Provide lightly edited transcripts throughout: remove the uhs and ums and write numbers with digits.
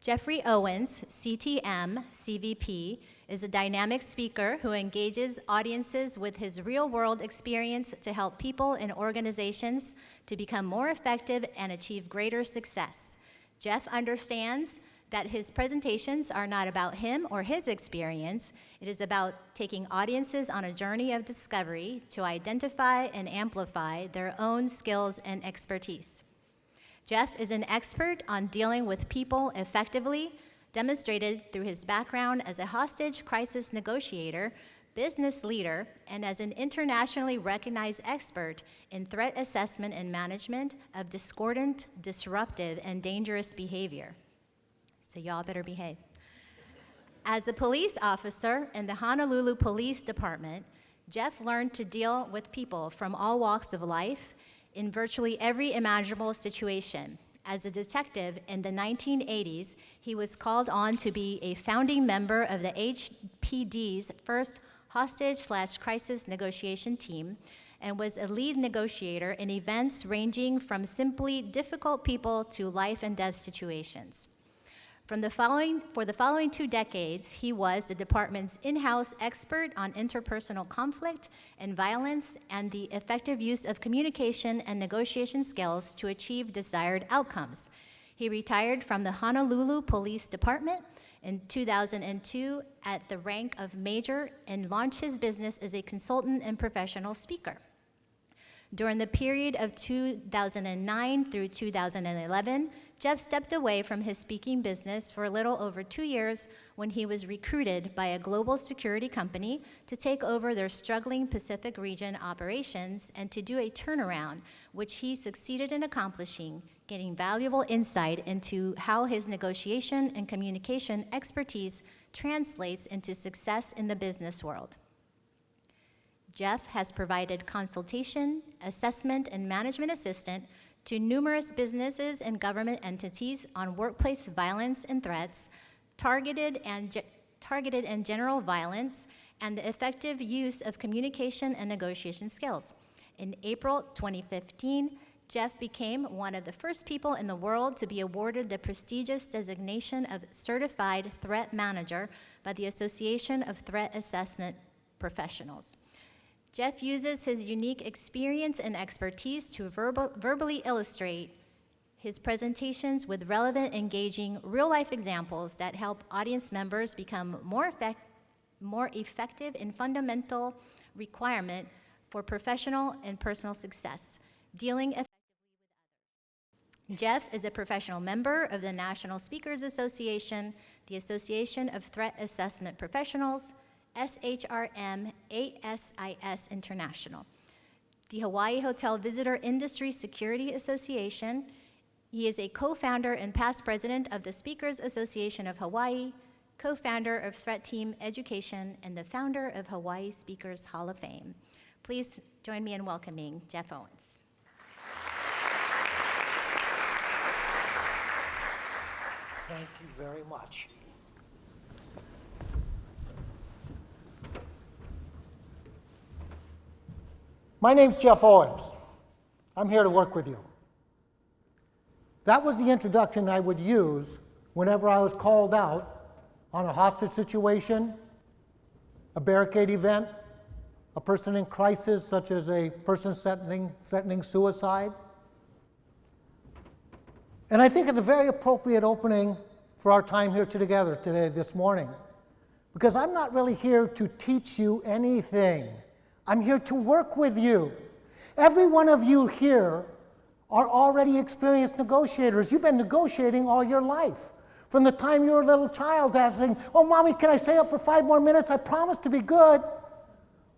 Jeffrey Owens, CTM, CVP, is a dynamic speaker who engages audiences with his real-world experience to help people and organizations to become more effective and achieve greater success. Jeff understands that his presentations are not about him or his experience. It is about taking audiences on a journey of discovery to identify and amplify their own skills and expertise. Jeff is an expert on dealing with people effectively, demonstrated through his background as a hostage crisis negotiator, business leader, and as an internationally recognized expert in threat assessment and management of discordant, disruptive, and dangerous behavior. So y'all better behave. As a police officer in the Honolulu Police Department, Jeff learned to deal with people from all walks of life in virtually every imaginable situation. As a detective in the 1980s, he was called on to be a founding member of the HPD's first hostage/crisis negotiation team and was a lead negotiator in events ranging from simply difficult people to life and death situations. For the following 2 decades, he was the department's in-house expert on interpersonal conflict and violence and the effective use of communication and negotiation skills to achieve desired outcomes. He retired from the Honolulu Police Department in 2002 at the rank of major and launched his business as a consultant and professional speaker. During the period of 2009 through 2011, Jeff stepped away from his speaking business for a little over 2 years when he was recruited by a global security company to take over their struggling Pacific region operations and to do a turnaround, which he succeeded in accomplishing, getting valuable insight into how his negotiation and communication expertise translates into success in the business world. Jeff has provided consultation, assessment, and management assistance to numerous businesses and government entities on workplace violence and threats, targeted and general violence, and the effective use of communication and negotiation skills. In April 2015, Jeff became one of the first people in the world to be awarded the prestigious designation of Certified Threat Manager by the Association of Threat Assessment Professionals. Jeff uses his unique experience and expertise to verbally illustrate his presentations with relevant, engaging, real-life examples that help audience members become more effective in fundamental requirement for professional and personal success, dealing effectively with others. Jeff is a professional member of the National Speakers Association, the Association of Threat Assessment Professionals, SHRM ASIS International, the Hawaii Hotel Visitor Industry Security Association. He is a co-founder and past president of the Speakers Association of Hawaii, co-founder of Threat Team Education, and the founder of Hawaii Speakers Hall of Fame. Please join me in welcoming Jeff Owens. Thank you very much. My name's Jeff Owens. I'm here to work with you. That was the introduction I would use whenever I was called out on a hostage situation, a barricade event, a person in crisis, such as a person threatening suicide. And I think it's a very appropriate opening for our time here together today, this morning, because I'm not really here to teach you anything. I'm here to work with you. Every one of you here are already experienced negotiators. You've been negotiating all your life. From the time you were a little child, asking, "Oh, Mommy, can I stay up for 5 more minutes? I promise to be good."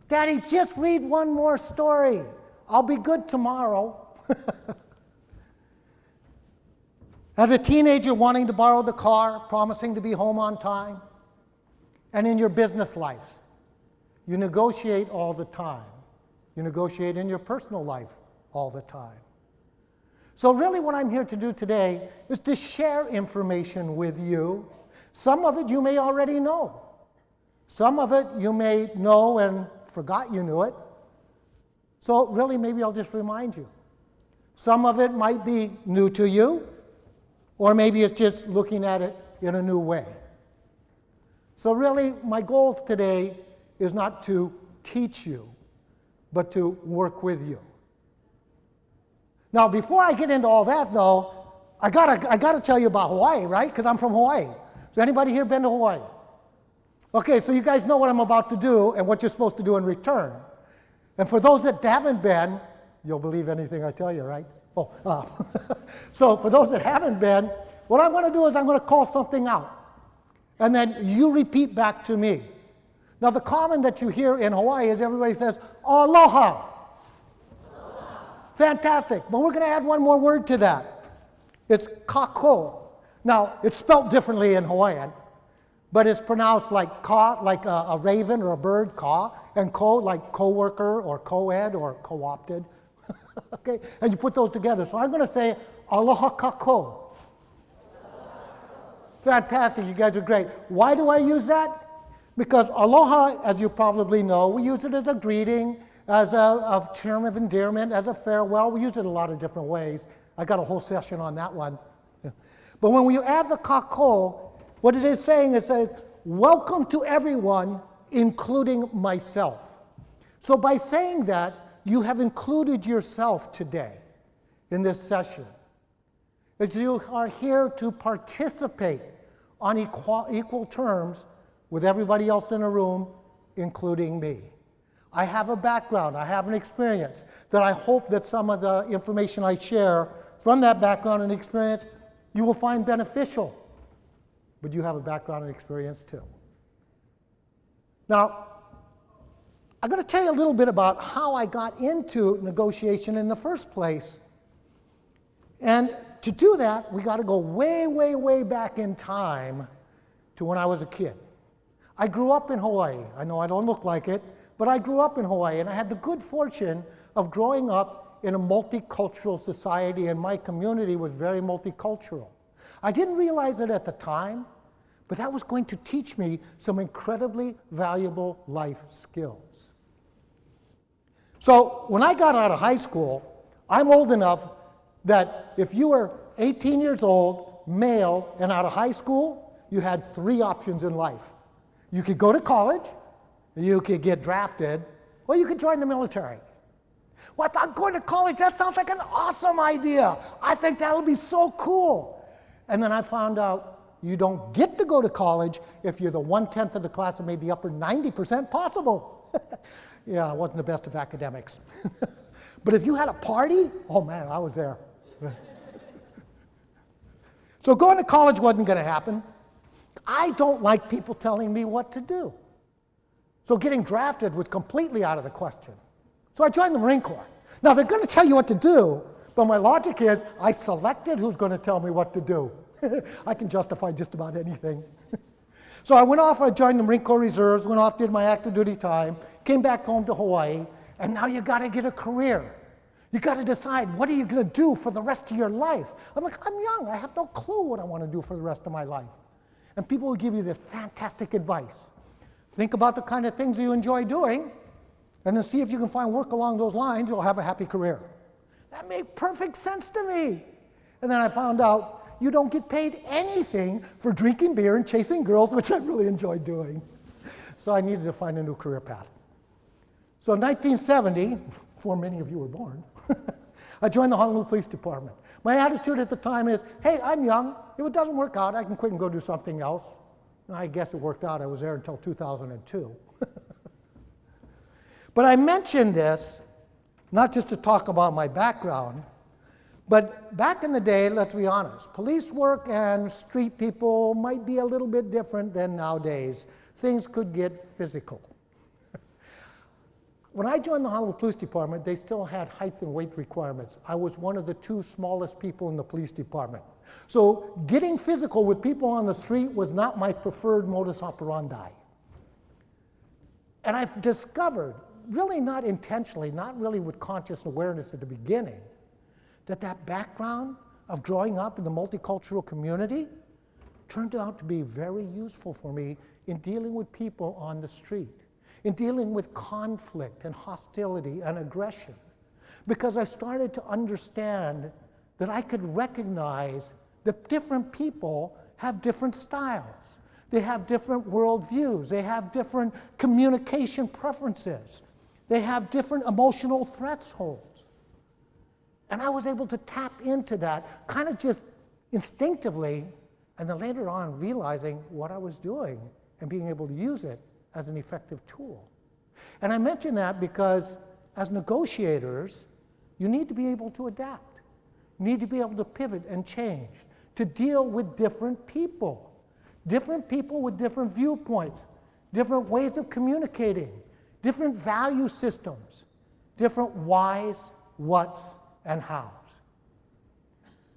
"Daddy, just read one more story. I'll be good tomorrow." As a teenager wanting to borrow the car, promising to be home on time. And in your business lives, you negotiate all the time. You negotiate in your personal life all the time. So really what I'm here to do today is to share information with you. Some of it you may already know. Some of it you may know and forgot you knew it. So really maybe I'll just remind you. Some of it might be new to you, or maybe it's just looking at it in a new way. So really, my goal today is not to teach you, but to work with you. Now, before I get into all that, though, I gotta tell you about Hawaii, right? Because I'm from Hawaii. Has anybody here been to Hawaii? Okay, so you guys know what I'm about to do and what you're supposed to do in return. And for those that haven't been, you'll believe anything I tell you, right? So for those that haven't been, what I'm going to do is I'm going to call something out. And then you repeat back to me. Now, the common that you hear in Hawaii is everybody says, aloha. Aloha. Fantastic. But we're going to add one more word to that. It's kako. Now, it's spelled differently in Hawaiian, but it's pronounced like ka, like a raven or a bird, ka, and ko, like co-worker or co-ed or co-opted. Okay? And you put those together. So I'm going to say aloha kako. Fantastic. You guys are great. Why do I use that? Because aloha, as you probably know, we use it as a greeting, as a term of endearment, as a farewell. We use it a lot of different ways. I got a whole session on that one. But when we add the kako, what it is saying is that welcome to everyone, including myself. So by saying that, you have included yourself today in this session. That you are here to participate on equal terms with everybody else in the room, including me. I have a background, I have an experience that I hope that some of the information I share from that background and experience you will find beneficial. But you have a background and experience too. Now, I'm going to tell you a little bit about how I got into negotiation in the first place. And to do that, we got to go way, way, way back in time to when I was a kid. I grew up in Hawaii. I know I don't look like it, but I grew up in Hawaii, and I had the good fortune of growing up in a multicultural society, and my community was very multicultural. I didn't realize it at the time, but that was going to teach me some incredibly valuable life skills. So when I got out of high school, I'm old enough that if you were 18 years old, male, and out of high school, you had 3 options in life. You could go to college, you could get drafted, or you could join the military. Well, I thought going to college, that sounds like an awesome idea. I think that'll be so cool. And then I found out you don't get to go to college if you're the 1/10 of the class that made the upper 90% possible. Yeah, I wasn't the best of academics. But if you had a party, oh man, I was there. So going to college wasn't going to happen. I don't like people telling me what to do. So getting drafted was completely out of the question. So I joined the Marine Corps. Now they're going to tell you what to do, but my logic is I selected who's going to tell me what to do. I can justify just about anything. So I went off, I joined the Marine Corps Reserves, went off, did my active duty time, came back home to Hawaii, and now you got to get a career. You got to decide, what are you going to do for the rest of your life? I'm like, I'm young, I have no clue what I want to do for the rest of my life. And people will give you this fantastic advice. Think about the kind of things you enjoy doing, and then see if you can find work along those lines, you'll have a happy career. That made perfect sense to me. And then I found out you don't get paid anything for drinking beer and chasing girls, which I really enjoyed doing. So I needed to find a new career path. So in 1970, before many of you were born, I joined the Honolulu Police Department. My attitude at the time is, hey, I'm young. If it doesn't work out, I can quit and go do something else. And I guess it worked out. I was there until 2002. But I mentioned this not just to talk about my background, but back in the day, let's be honest, police work and street people might be a little bit different than nowadays. Things could get physical. When I joined the Honolulu Police Department, they still had height and weight requirements. I was one of the 2 smallest people in the police department. So getting physical with people on the street was not my preferred modus operandi. And I've discovered, really not intentionally, not really with conscious awareness at the beginning, that background of growing up in the multicultural community turned out to be very useful for me in dealing with people on the street, in dealing with conflict and hostility and aggression, because I started to understand that I could recognize that different people have different styles. They have different worldviews. They have different communication preferences. They have different emotional thresholds. And I was able to tap into that kind of just instinctively, and then later on realizing what I was doing and being able to use it as an effective tool. And I mention that because as negotiators, you need to be able to adapt. You need to be able to pivot and change, to deal with different people with different viewpoints, different ways of communicating, different value systems, different whys, whats, and hows.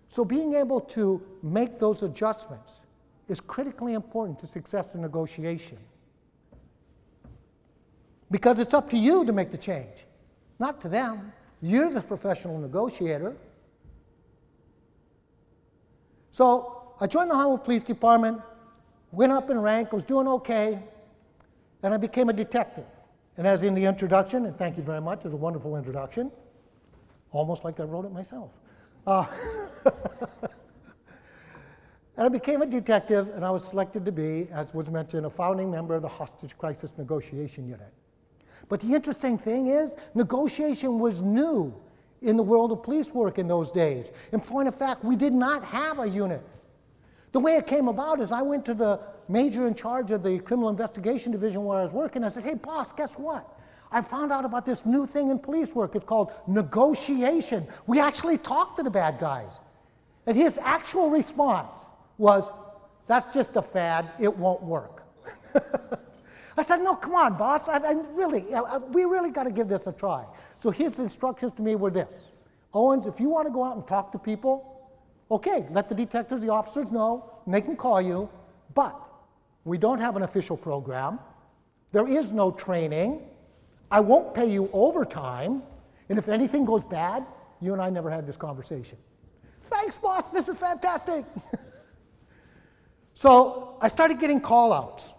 So being able to make those adjustments is critically important to success in negotiation. Because it's up to you to make the change, not to them. You're the professional negotiator. So I joined the Honolulu Police Department, went up in rank, was doing okay, and I became a detective. And as in the introduction, and thank you very much, it's a wonderful introduction, almost like I wrote it myself. And I became a detective, and I was selected to be, as was mentioned, a founding member of the Hostage Crisis Negotiation Unit. But the interesting thing is, negotiation was new in the world of police work in those days. In point of fact, we did not have a unit. The way it came about is I went to the major in charge of the criminal investigation division where I was working. I said, hey, boss, guess what? I found out about this new thing in police work. It's called negotiation. We actually talk to the bad guys. And his actual response was, that's just a fad. It won't work. I said, no, come on, boss. We really got to give this a try. So his instructions to me were this. Owens, if you want to go out and talk to people, okay, let the detectives, the officers know, and they can call you, but we don't have an official program. There is no training. I won't pay you overtime, and if anything goes bad, you and I never had this conversation. Thanks, boss, this is fantastic. So I started getting call-outs.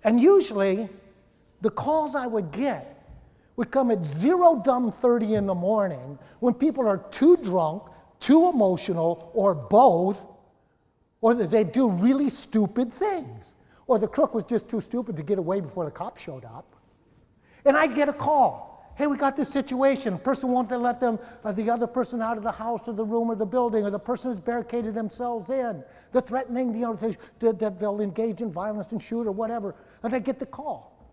And usually, the calls I would get would come at 0:30 in the morning when people are too drunk, too emotional, or both, or that they do really stupid things. Or the crook was just too stupid to get away before the cops showed up. And I'd get a call. Hey, we got this situation. The person won't let them, the other person out of the house or the room or the building, or the person has barricaded themselves in. They're threatening, that they'll engage in violence and shoot or whatever. And I get the call.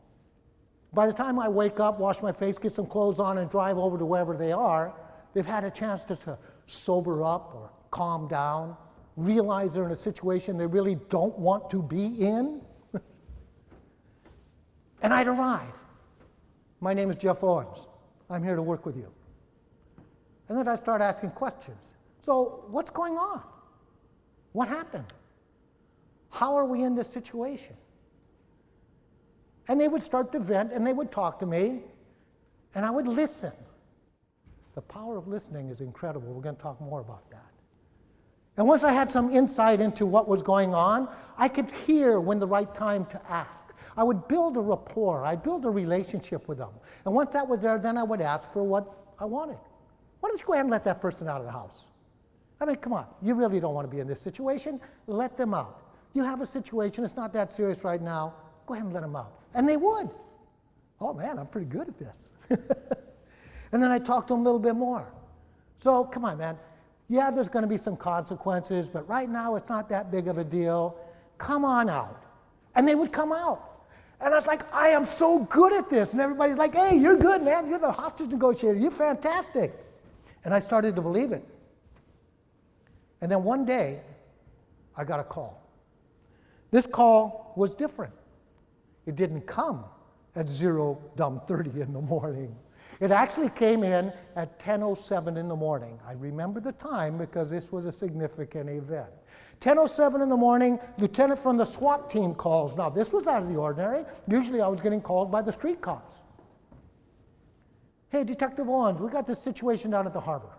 By the time I wake up, wash my face, get some clothes on, and drive over to wherever they are, they've had a chance to sober up or calm down, realize they're in a situation they really don't want to be in. And I'd arrive. My name is Jeff Owens. I'm here to work with you. And then I start asking questions. So what's going on? What happened? How are we in this situation? And they would start to vent, and they would talk to me, and I would listen. The power of listening is incredible. We're going to talk more about that. And once I had some insight into what was going on, I could hear when the right time to ask. I would build a rapport. I'd build a relationship with them. And once that was there, then I would ask for what I wanted. Why don't you go ahead and let that person out of the house? I mean, come on. You really don't want to be in this situation. Let them out. You have a situation. It's not that serious right now. Go ahead and let them out. And they would. Oh, man, I'm pretty good at this. And then I talked to them a little bit more. So, come on, man. Yeah, there's going to be some consequences, but right now it's not that big of a deal. Come on out. And they would come out. And I was like, I am so good at this. And everybody's like, hey, you're good, man. You're the hostage negotiator. You're fantastic. And I started to believe it. And then one day, I got a call. This call was different. It didn't come at 0:30 in the morning. It actually came in at 10:07 in the morning. I remember the time because this was a significant event. 10:07 in the morning, lieutenant from the SWAT team calls. Now, this was out of the ordinary. Usually I was getting called by the street cops. Hey, Detective Owens, we got this situation down at the harbor.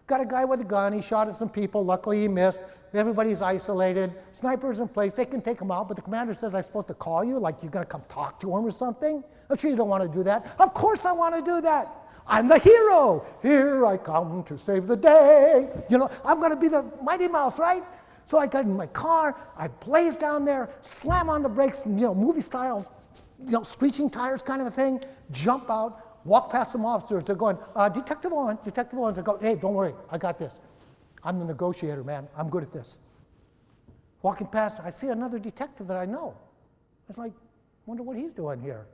Got a guy with a gun. He shot at some people. Luckily, he missed. Everybody's isolated. Sniper's in place. They can take him out, but the commander says I'm supposed to call you, like you're going to come talk to him or something. I'm sure you don't want to do that. Of course I want to do that. I'm the hero. Here I come to save the day. You know, I'm going to be the Mighty Mouse, right? So I got in my car, I blaze down there, slam on the brakes, movie styles, screeching tires kind of a thing, jump out, walk past some officers. They're going, Detective Owens, Detective Owens. I go, hey, don't worry, I got this. I'm the negotiator, man. I'm good at this. Walking past, I see another detective that I know. I was like, wonder what he's doing here.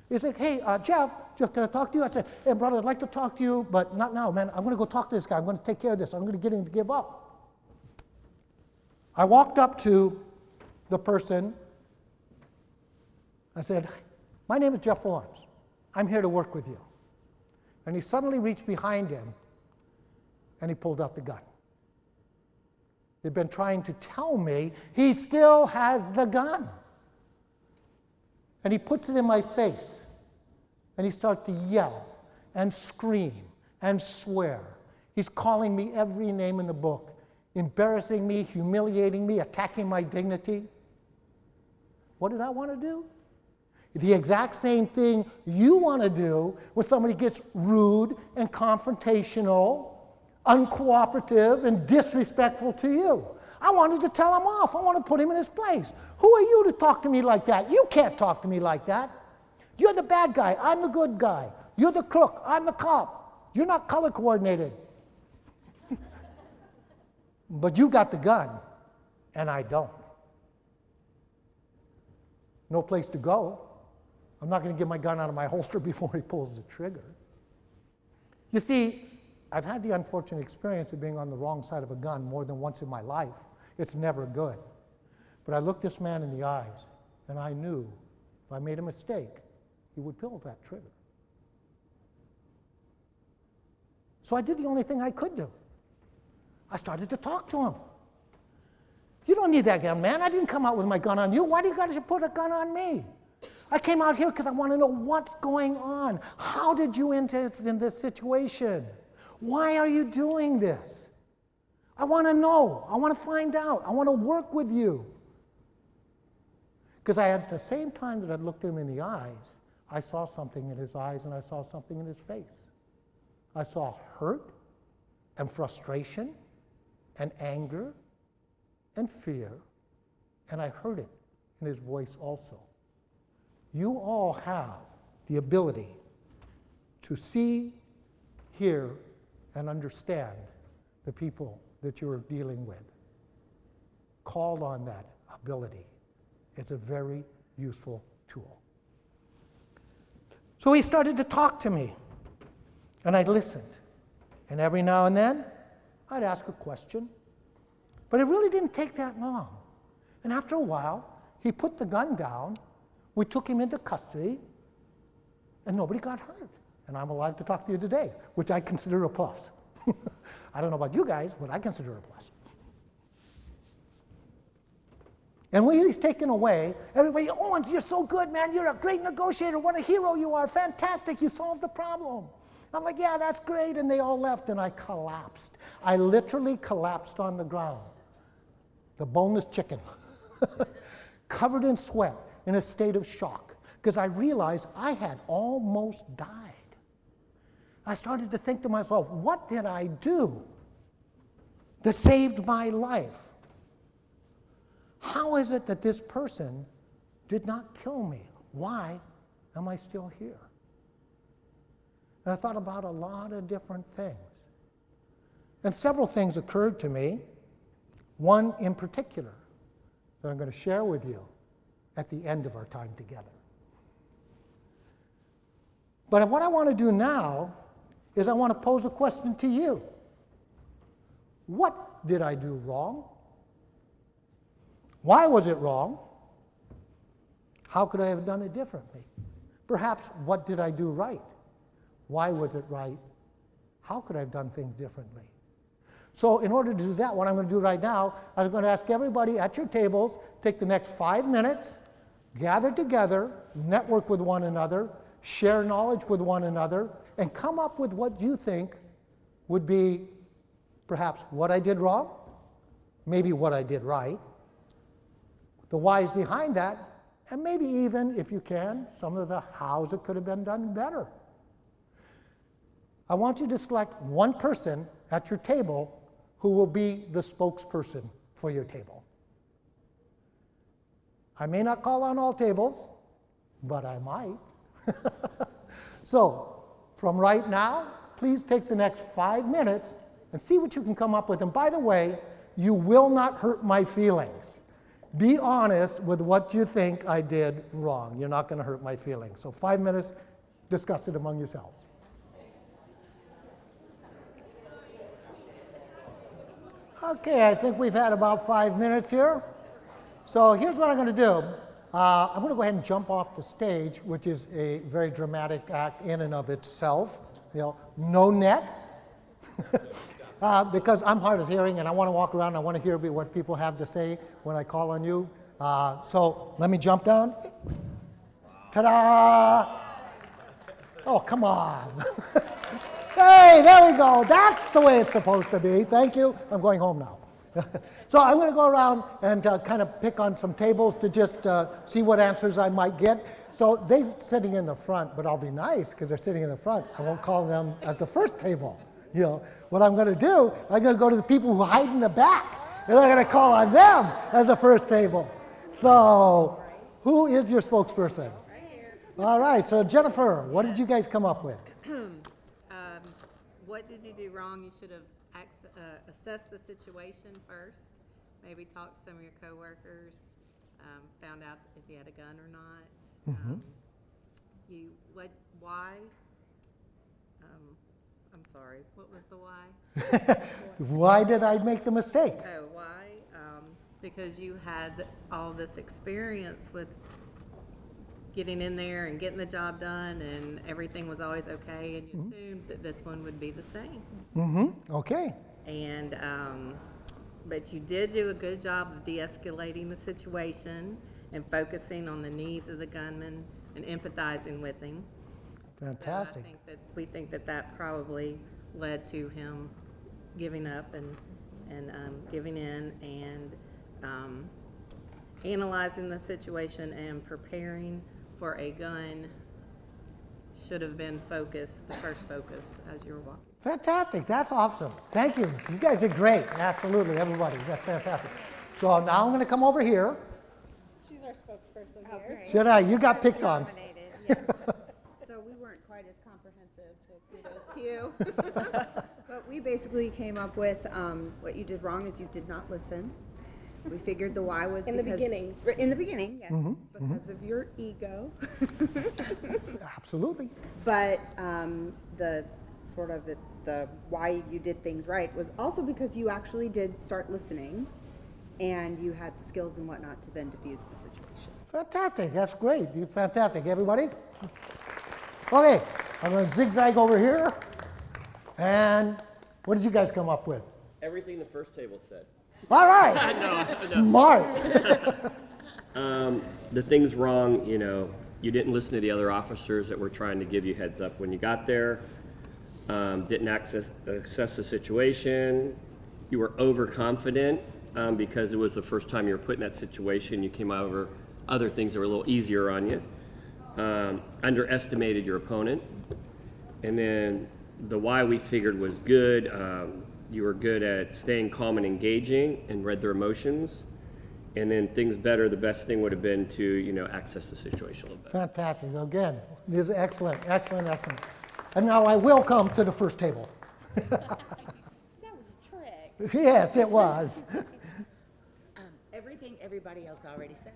He's like, hey, Jeff, can I talk to you? I said, hey, brother, I'd like to talk to you, but not now, man. I'm going to go talk to this guy. I'm going to take care of this. I'm going to get him to give up. I walked up to the person. I said, my name is Jeff Owens. I'm here to work with you. And he suddenly reached behind him, and he pulled out the gun. They've been trying to tell me he still has the gun. And he puts it in my face. And he starts to yell and scream and swear. He's calling me every name in the book, embarrassing me, humiliating me, attacking my dignity. What did I want to do? The exact same thing you want to do when somebody gets rude and confrontational, uncooperative, and disrespectful to you. I wanted to tell him off. I want to put him in his place. Who are you to talk to me like that? You can't talk to me like that. You're the bad guy. I'm the good guy. You're the crook. I'm the cop. You're not color coordinated. But you got the gun, and I don't. No place to go. I'm not going to get my gun out of my holster before he pulls the trigger. You see, I've had the unfortunate experience of being on the wrong side of a gun more than once in my life. It's never good. But I looked this man in the eyes, and I knew if I made a mistake, he would pull that trigger. So I did the only thing I could do. I started to talk to him. You don't need that gun, man. I didn't come out with my gun on you. Why do you got to put a gun on me? I came out here because I want to know what's going on. How did you end up in this situation? Why are you doing this? I want to know. I want to find out. I want to work with you. Because at the same time that I looked him in the eyes, I saw something in his eyes and I saw something in his face. I saw hurt and frustration and anger and fear, and I heard it in his voice also. You all have the ability to see, hear, and understand the people that you're dealing with. Call on that ability. It's a very useful tool. So he started to talk to me, and I listened. And every now and then, I'd ask a question. But it really didn't take that long. And after a while, he put the gun down, we took him into custody, and nobody got hurt. And I'm alive to talk to you today, which I consider a plus. I don't know about you guys, but I consider it a plus. And when he's taken away, everybody, Owens, you're so good, man. You're a great negotiator. What a hero you are. Fantastic. You solved the problem. I'm like, yeah, that's great. And they all left, and I collapsed. I literally collapsed on the ground. The boneless chicken, covered in sweat, in a state of shock, because I realized I had almost died. I started to think to myself, what did I do that saved my life? How is it that this person did not kill me? Why am I still here? And I thought about a lot of different things. And several things occurred to me, one in particular that I'm going to share with you at the end of our time together. But what I want to do now is I want to pose a question to you. What did I do wrong? Why was it wrong? How could I have done it differently? Perhaps, what did I do right? Why was it right? How could I have done things differently? So in order to do that, what I'm going to do right now, I'm going to ask everybody at your tables, take the next 5 minutes, gather together, network with one another, share knowledge with one another, and come up with what you think would be perhaps what I did wrong, maybe what I did right, the whys behind that, and maybe even, if you can, some of the hows it could have been done better. I want you to select one person at your table who will be the spokesperson for your table. I may not call on all tables, but I might. So, from right now, please take the next 5 minutes and see what you can come up with. And by the way, you will not hurt my feelings. Be honest with what you think I did wrong. You're not going to hurt my feelings. So 5 minutes, discuss it among yourselves. Okay, I think we've had about 5 minutes here. So here's what I'm going to do. I'm going to go ahead and jump off the stage, which is a very dramatic act in and of itself. You know, no net, because I'm hard of hearing and I want to walk around. I want to hear what people have to say when I call on you. So let me jump down. Ta-da! Oh, come on. Hey, there we go. That's the way it's supposed to be. Thank you. I'm going home now. So I'm going to go around and kind of pick on some tables to just see what answers I might get. So they're sitting in the front, but I'll be nice because they're sitting in the front. I won't call them at the first table. You know, what I'm going to do, I'm going to go to the people who hide in the back, and I'm going to call on them as the first table. So who is your spokesperson? Right here. All right, so Jennifer, what did you guys come up with? What did you do wrong? You should have assessed the situation first. Maybe talked to some of your coworkers. Found out if you had a gun or not. Why? I'm sorry. What was the why? Why did I make the mistake? Oh, why? Because you had all this experience with getting in there and getting the job done, and everything was always okay, and you assumed that this one would be the same. Okay. And but you did do a good job of de-escalating the situation and focusing on the needs of the gunman and empathizing with him. Fantastic. So we think that probably led to him giving up and giving in and analyzing the situation and preparing for a gun should have been the first focus as you were walking. Fantastic. That's awesome. Thank you. You guys did great. Absolutely, everybody. That's fantastic. So now I'm going to come over here. She's our spokesperson here. Should I? You got picked on. Nominated, yes. So we weren't quite as comprehensive, so kudos to you. But we basically came up with what you did wrong is you did not listen. We figured the why was In the beginning. In the beginning, yes, because of your ego. Absolutely. But the sort of the why you did things right was also because you actually did start listening, and you had the skills and whatnot to then diffuse the situation. Fantastic. That's great. You're fantastic. Everybody? Okay. I'm going to zigzag over here. And what did you guys come up with? Everything the first table said. All right. Smart. The thing's wrong, you didn't listen to the other officers that were trying to give you heads up when you got there. Didn't assess the situation. You were overconfident because it was the first time you were put in that situation. You came over other things that were a little easier on you. Underestimated your opponent. And then the why we figured was good. You were good at staying calm and engaging and read their emotions. And then things better, the best thing would have been to, access the situation a little bit. Fantastic. Again, this is excellent, excellent, excellent. And now I will come to the first table. That was a trick. Yes, it was. Everything everybody else already said.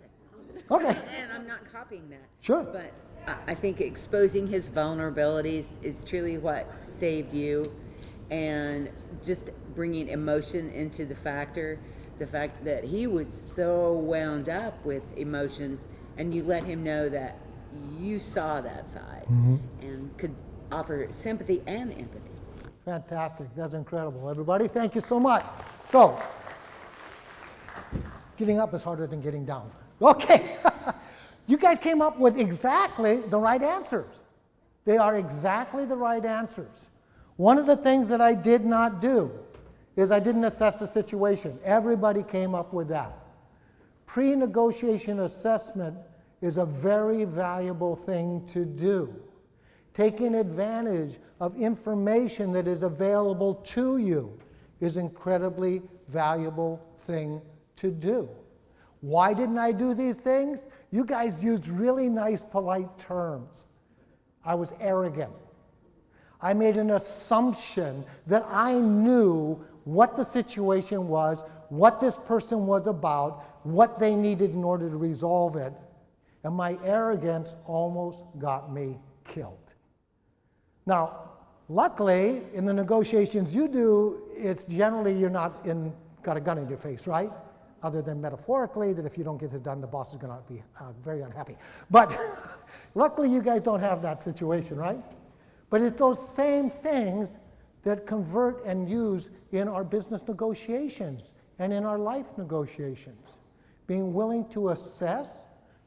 Okay. And I'm not copying that. Sure. But I think exposing his vulnerabilities is truly what saved you, and just bringing emotion into the fact that he was so wound up with emotions, and you let him know that you saw that side and could offer sympathy and empathy. Fantastic. That's incredible. Everybody, thank you so much. So, getting up is harder than getting down. Okay. You guys came up with exactly the right answers. They are exactly the right answers. One of the things that I did not do is I didn't assess the situation. Everybody came up with that. Pre-negotiation assessment is a very valuable thing to do. Taking advantage of information that is available to you is an incredibly valuable thing to do. Why didn't I do these things? You guys used really nice, polite terms. I was arrogant. I made an assumption that I knew what the situation was, what this person was about, what they needed in order to resolve it, and my arrogance almost got me killed. Now, luckily, in the negotiations you do, it's generally you're not got a gun in your face, right? Other than metaphorically, that if you don't get it done, the boss is going to be very unhappy. But luckily, you guys don't have that situation, right? But it's those same things that convert and use in our business negotiations and in our life negotiations. Being willing to assess,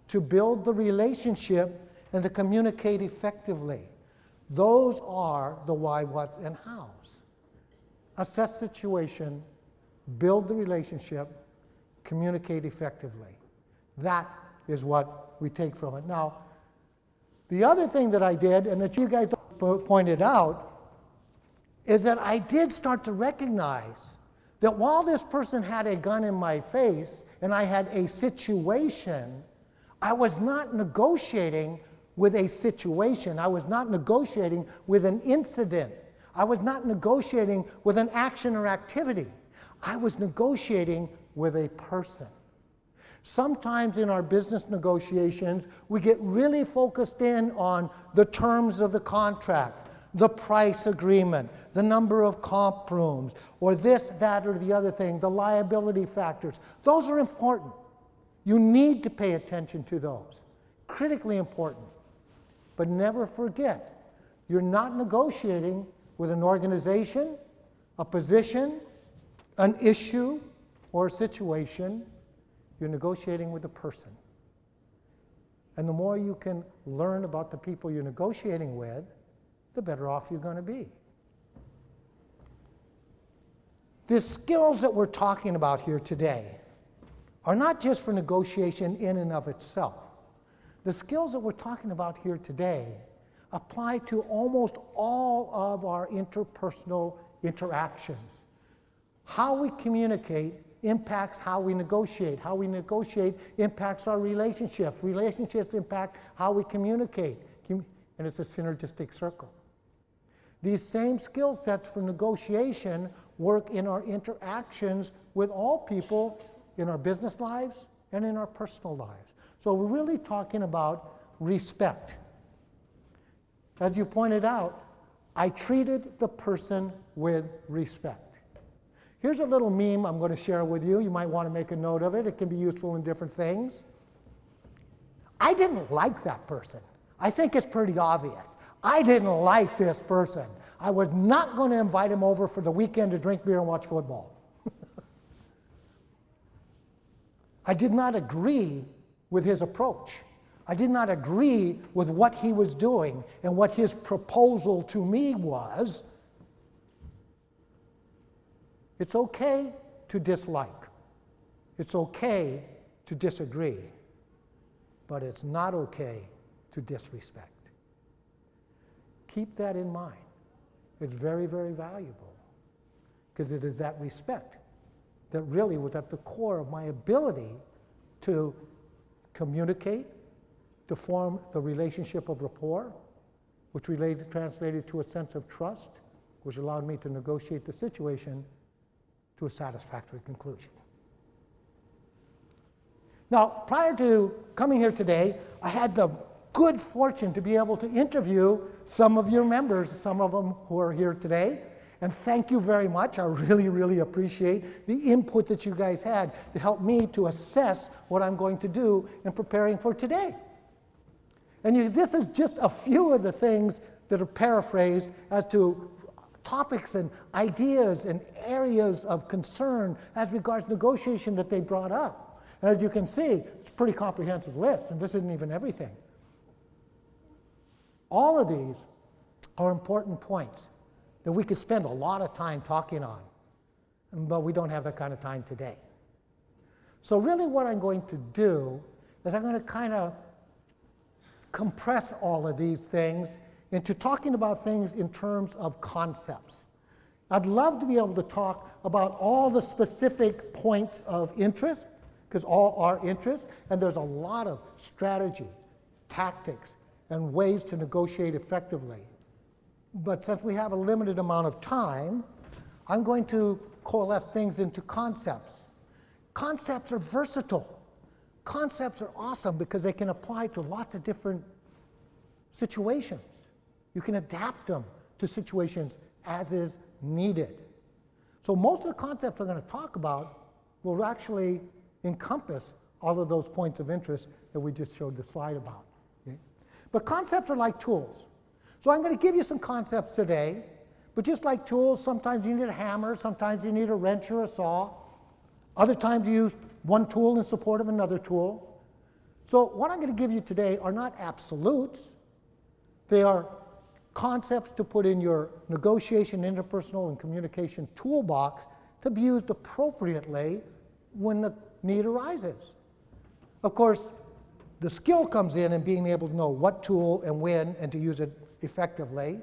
to build the relationship, and to communicate effectively. Those are the why, what, and hows. Assess situation, build the relationship, communicate effectively. That is what we take from it. Now, the other thing that I did, and that you guys pointed out, is that I did start to recognize that while this person had a gun in my face and I had a situation, I was not negotiating with a situation. I was not negotiating with an incident. I was not negotiating with an action or activity. I was negotiating with a person. Sometimes in our business negotiations, we get really focused in on the terms of the contract, the price agreement, the number of comp rooms, or this, that, or the other thing, the liability factors. Those are important. You need to pay attention to those. Critically important. But never forget, you're not negotiating with an organization, a position, an issue, or a situation. You're negotiating with a person. And the more you can learn about the people you're negotiating with, the better off you're going to be. The skills that we're talking about here today are not just for negotiation in and of itself. The skills that we're talking about here today apply to almost all of our interpersonal interactions. How we communicate impacts how we negotiate. How we negotiate impacts our relationships. Relationships impact how we communicate. And it's a synergistic circle. These same skill sets for negotiation work in our interactions with all people in our business lives and in our personal lives. So we're really talking about respect. As you pointed out, I treated the person with respect. Here's a little meme I'm going to share with you. You might want to make a note of it. It can be useful in different things. I didn't like that person. I think it's pretty obvious. I didn't like this person. I was not going to invite him over for the weekend to drink beer and watch football. I did not agree with his approach. I did not agree with what he was doing and what his proposal to me was. It's okay to dislike. It's okay to disagree. But it's not okay to disrespect. Keep that in mind. It's very, very valuable because it is that respect that really was at the core of my ability to communicate, to form the relationship of rapport, which translated to a sense of trust, which allowed me to negotiate the situation to a satisfactory conclusion. Now, prior to coming here today, I had the good fortune to be able to interview some of your members, some of them who are here today. And thank you very much. I really, really appreciate the input that you guys had to help me to assess what I'm going to do in preparing for today. And this is just a few of the things that are paraphrased as to topics and ideas and areas of concern as regards negotiation that they brought up. As you can see, it's a pretty comprehensive list, and this isn't even everything. All of these are important points that we could spend a lot of time talking on, but we don't have that kind of time today. So really what I'm going to do is I'm going to kind of compress all of these things into talking about things in terms of concepts. I'd love to be able to talk about all the specific points of interest, because all are interest, and there's a lot of strategy, tactics, and ways to negotiate effectively. But since we have a limited amount of time, I'm going to coalesce things into concepts. Concepts are versatile. Concepts are awesome because they can apply to lots of different situations. You can adapt them to situations as is needed. So most of the concepts I'm going to talk about will actually encompass all of those points of interest that we just showed the slide about. Okay? But concepts are like tools. So I'm going to give you some concepts today, but just like tools, sometimes you need a hammer, sometimes you need a wrench or a saw. Other times you use one tool in support of another tool. So what I'm going to give you today are not absolutes. They are concepts to put in your negotiation, interpersonal, and communication toolbox to be used appropriately when the need arises. Of course, the skill comes in being able to know what tool and when and to use it effectively.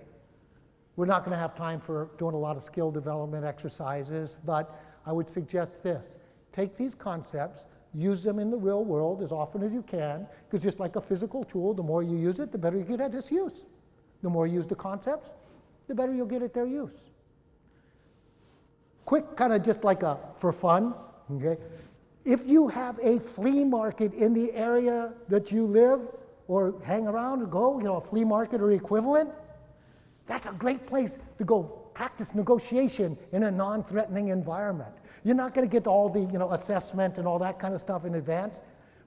We're not going to have time for doing a lot of skill development exercises, but I would suggest this. Take these concepts, use them in the real world as often as you can, because just like a physical tool, the more you use it, the better you get at its use. The more you use the concepts, the better you'll get at their use. Quick, kind of just like for fun, okay? If you have a flea market in the area that you live or hang around or go, a flea market or equivalent, that's a great place to go practice negotiation in a non-threatening environment. You're not going to get all the assessment and all that kind of stuff in advance,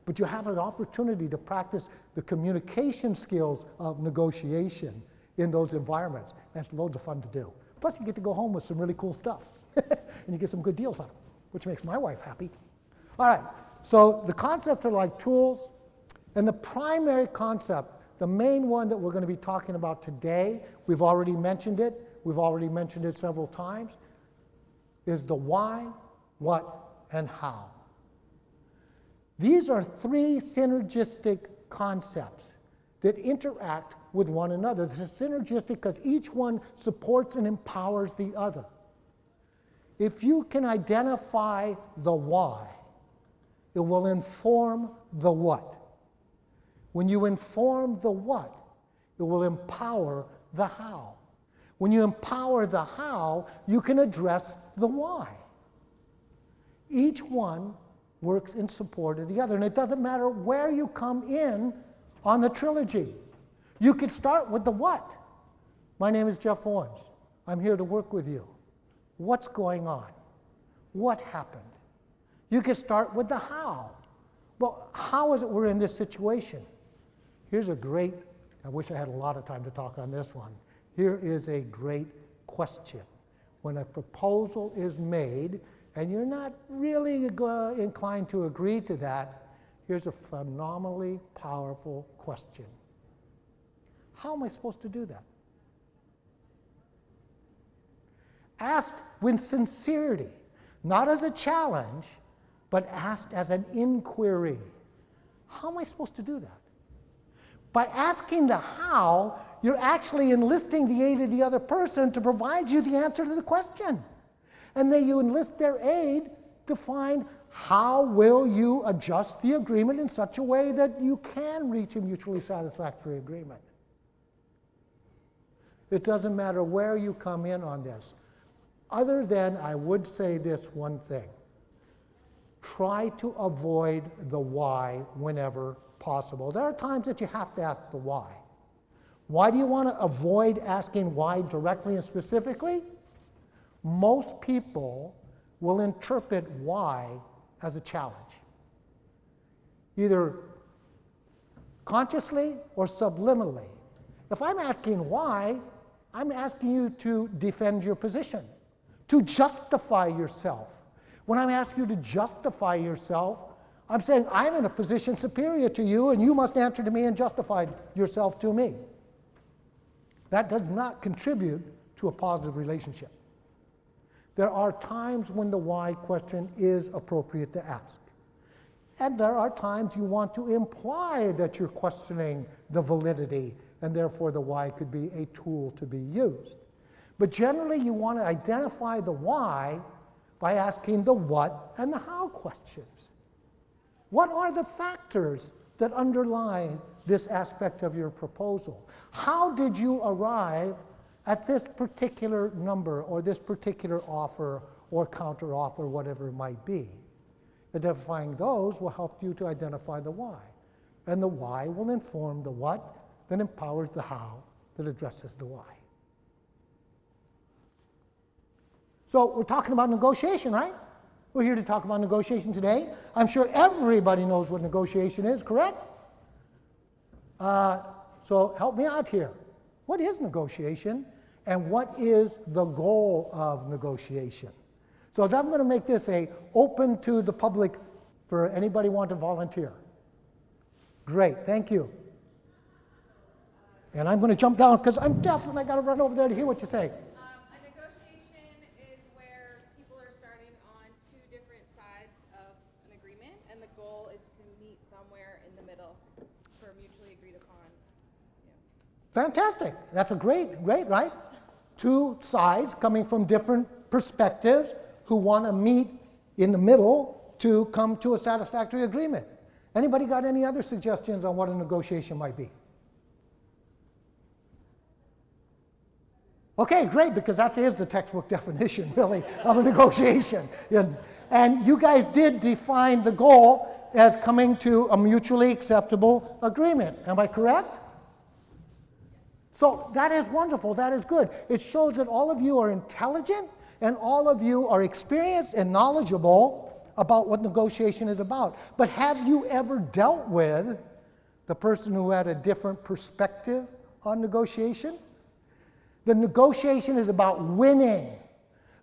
but you have an opportunity to practice the communication skills of negotiation in those environments. That's loads of fun to do. Plus, you get to go home with some really cool stuff, and you get some good deals on them, which makes my wife happy. All right, so the concepts are like tools, and the primary concept, the main one that we're going to be talking about today, we've already mentioned it several times, is the why, what, and how. These are three synergistic concepts that interact with one another. They're synergistic because each one supports and empowers the other. If you can identify the why, it will inform the what. When you inform the what, it will empower the how. When you empower the how, you can address the why. Each one works in support of the other, and it doesn't matter where you come in on the trilogy. You could start with the what. My name is Jeff Owens. I'm here to work with you. What's going on? What happened? You could start with the how. Well, how is it we're in this situation? Here's a great, I wish I had a lot of time to talk on this one. Here is a great question. When a proposal is made, and you're not really inclined to agree to that, here's a phenomenally powerful question. How am I supposed to do that? Asked with sincerity, not as a challenge, but asked as an inquiry. How am I supposed to do that? By asking the how, you're actually enlisting the aid of the other person to provide you the answer to the question. And then you enlist their aid to find how will you adjust the agreement in such a way that you can reach a mutually satisfactory agreement. It doesn't matter where you come in on this. Other than I would say this one thing. Try to avoid the why whenever possible. There are times that you have to ask the why. Why do you want to avoid asking why directly and specifically? Most people will interpret why as a challenge, either consciously or subliminally. If I'm asking why, I'm asking you to defend your position, to justify yourself. When I'm asking you to justify yourself, I'm saying I'm in a position superior to you and you must answer to me and justify yourself to me. That does not contribute to a positive relationship. There are times when the why question is appropriate to ask. And there are times you want to imply that you're questioning the validity, and therefore the why could be a tool to be used. But generally, you want to identify the why by asking the what and the how questions. What are the factors that underlie this aspect of your proposal? How did you arrive at this particular number or this particular offer or counteroffer, whatever it might be? Identifying those will help you to identify the why. And the why will inform the what, that empowers the how, that addresses the why. So we're talking about negotiation, right? We're here to talk about negotiation today. I'm sure everybody knows what negotiation is, correct? So help me out here. What is negotiation, and what is the goal of negotiation? So I'm going to make this open to the public for anybody want to volunteer. Great, thank you. And I'm going to jump down because I'm deaf and I got to run over there to hear what you say. A negotiation is where people are starting on two different sides of an agreement, and the goal is to meet somewhere in the middle for mutually agreed upon. Fantastic. That's a great, right? Two sides coming from different perspectives who want to meet in the middle to come to a satisfactory agreement. Anybody got any other suggestions on what a negotiation might be? Okay, great, because that is the textbook definition, really, of a negotiation. And you guys did define the goal as coming to a mutually acceptable agreement. Am I correct? So that is wonderful. That is good. It shows that all of you are intelligent and all of you are experienced and knowledgeable about what negotiation is about. But have you ever dealt with the person who had a different perspective on negotiation? The negotiation is about winning.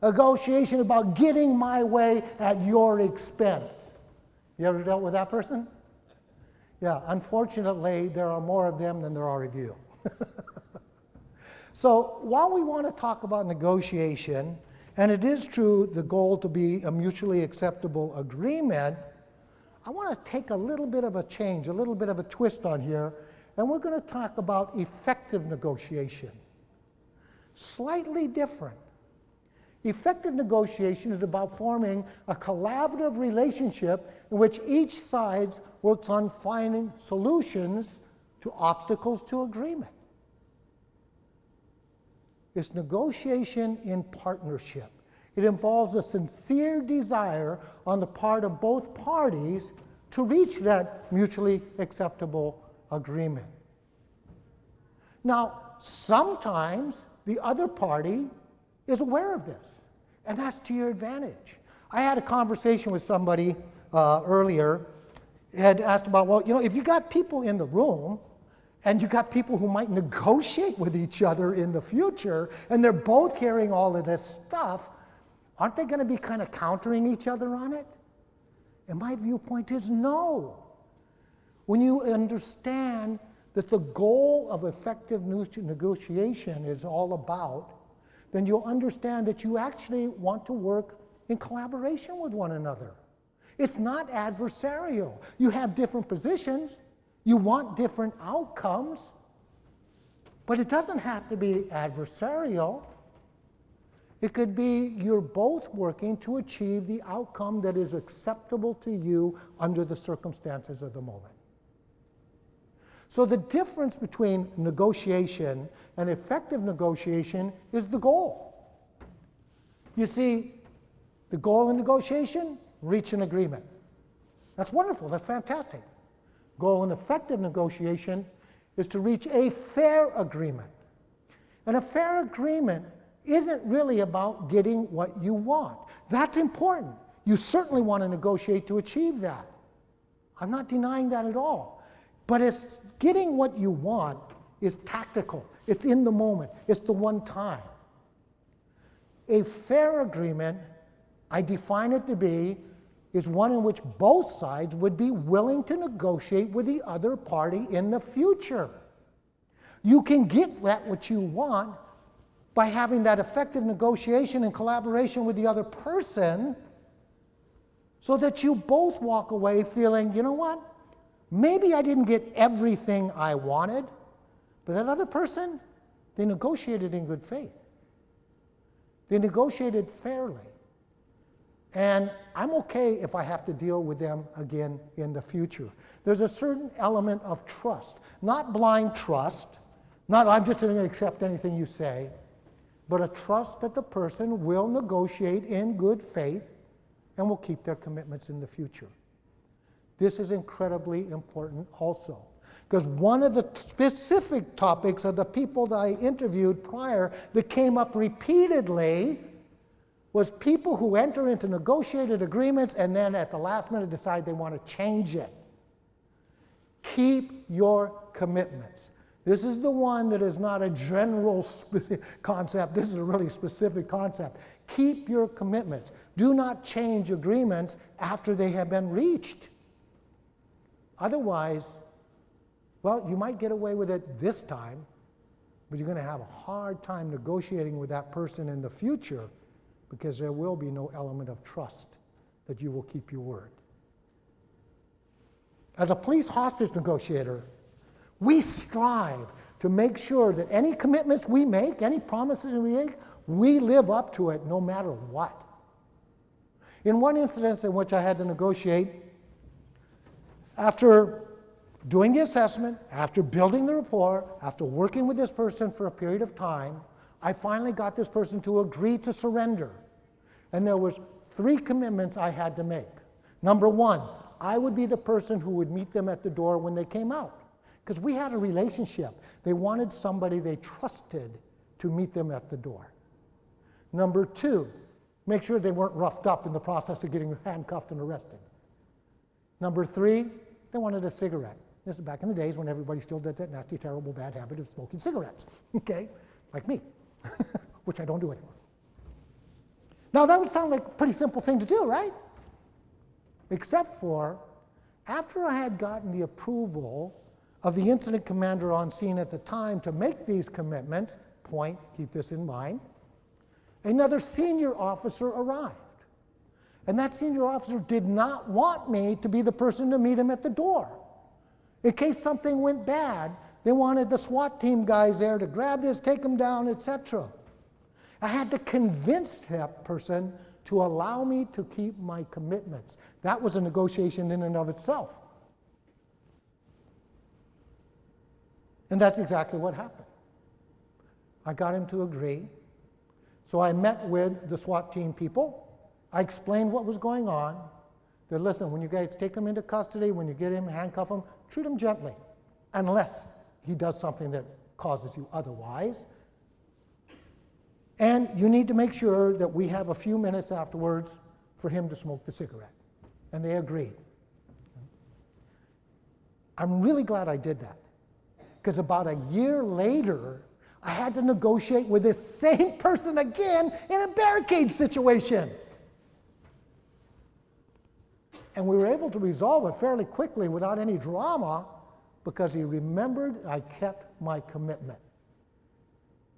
Negotiation about getting my way at your expense. You ever dealt with that person? Yeah, unfortunately, there are more of them than there are of you. So while we want to talk about negotiation, and it is true the goal to be a mutually acceptable agreement, I want to take a little bit of a change, a little bit of a twist on here, and we're going to talk about effective negotiation. Slightly different. Effective negotiation is about forming a collaborative relationship in which each side works on finding solutions to obstacles to agreement. It's negotiation in partnership. It involves a sincere desire on the part of both parties to reach that mutually acceptable agreement. Now, sometimes the other party is aware of this, and that's to your advantage. I had a conversation with somebody earlier, had asked about, well, if you got people in the room, and you got people who might negotiate with each other in the future, and they're both hearing all of this stuff, aren't they going to be kind of countering each other on it? And my viewpoint is no. When you understand that the goal of effective negotiation is all about, then you'll understand that you actually want to work in collaboration with one another. It's not adversarial. You have different positions. You want different outcomes, but it doesn't have to be adversarial. It could be you're both working to achieve the outcome that is acceptable to you under the circumstances of the moment. So the difference between negotiation and effective negotiation is the goal. You see, the goal in negotiation, reach an agreement. That's wonderful, that's fantastic. Goal in effective negotiation is to reach a fair agreement. And a fair agreement isn't really about getting what you want. That's important. You certainly want to negotiate to achieve that. I'm not denying that at all. But it's getting what you want is tactical. It's in the moment. It's the one time. A fair agreement, I define it to be, is one in which both sides would be willing to negotiate with the other party in the future. You can get that what you want by having that effective negotiation and collaboration with the other person so that you both walk away feeling, you know what? Maybe I didn't get everything I wanted, but that other person, they negotiated in good faith. They negotiated fairly. And I'm okay if I have to deal with them again in the future. There's a certain element of trust, not blind trust, not I'm just going to accept anything you say, but a trust that the person will negotiate in good faith and will keep their commitments in the future. This is incredibly important also, because one of the specific topics of the people that I interviewed prior that came up repeatedly was people who enter into negotiated agreements and then at the last minute decide they want to change it. Keep your commitments. This is the one that is not a general concept. This is a really specific concept. Keep your commitments. Do not change agreements after they have been reached. Otherwise, well, you might get away with it this time, but you're going to have a hard time negotiating with that person in the future because there will be no element of trust that you will keep your word. As a police hostage negotiator, we strive to make sure that any commitments we make, any promises we make, we live up to it no matter what. In one instance in which I had to negotiate, after doing the assessment, after building the rapport, after working with this person for a period of time, I finally got this person to agree to surrender. And there was 3 commitments I had to make. Number 1, I would be the person who would meet them at the door when they came out. Because we had a relationship. They wanted somebody they trusted to meet them at the door. Number 2, make sure they weren't roughed up in the process of getting handcuffed and arrested. Number 3, they wanted a cigarette. This is back in the days when everybody still did that nasty, terrible, bad habit of smoking cigarettes, okay? Like me, which I don't do anymore. Now that would sound like a pretty simple thing to do, right? Except for after I had gotten the approval of the incident commander on scene at the time to make these commitments, keep this in mind, another senior officer arrived. And that senior officer did not want me to be the person to meet him at the door. In case something went bad, they wanted the SWAT team guys there to grab this, take him down, etc. I had to convince that person to allow me to keep my commitments. That was a negotiation in and of itself. And that's exactly what happened. I got him to agree. So I met with the SWAT team people. I explained what was going on. That listen, when you guys take him into custody, when you get him, handcuff him, treat him gently, unless he does something that causes you otherwise. And you need to make sure that we have a few minutes afterwards for him to smoke the cigarette. And they agreed. I'm really glad I did that, because about a year later, I had to negotiate with this same person again in a barricade situation. And we were able to resolve it fairly quickly without any drama because he remembered I kept my commitment.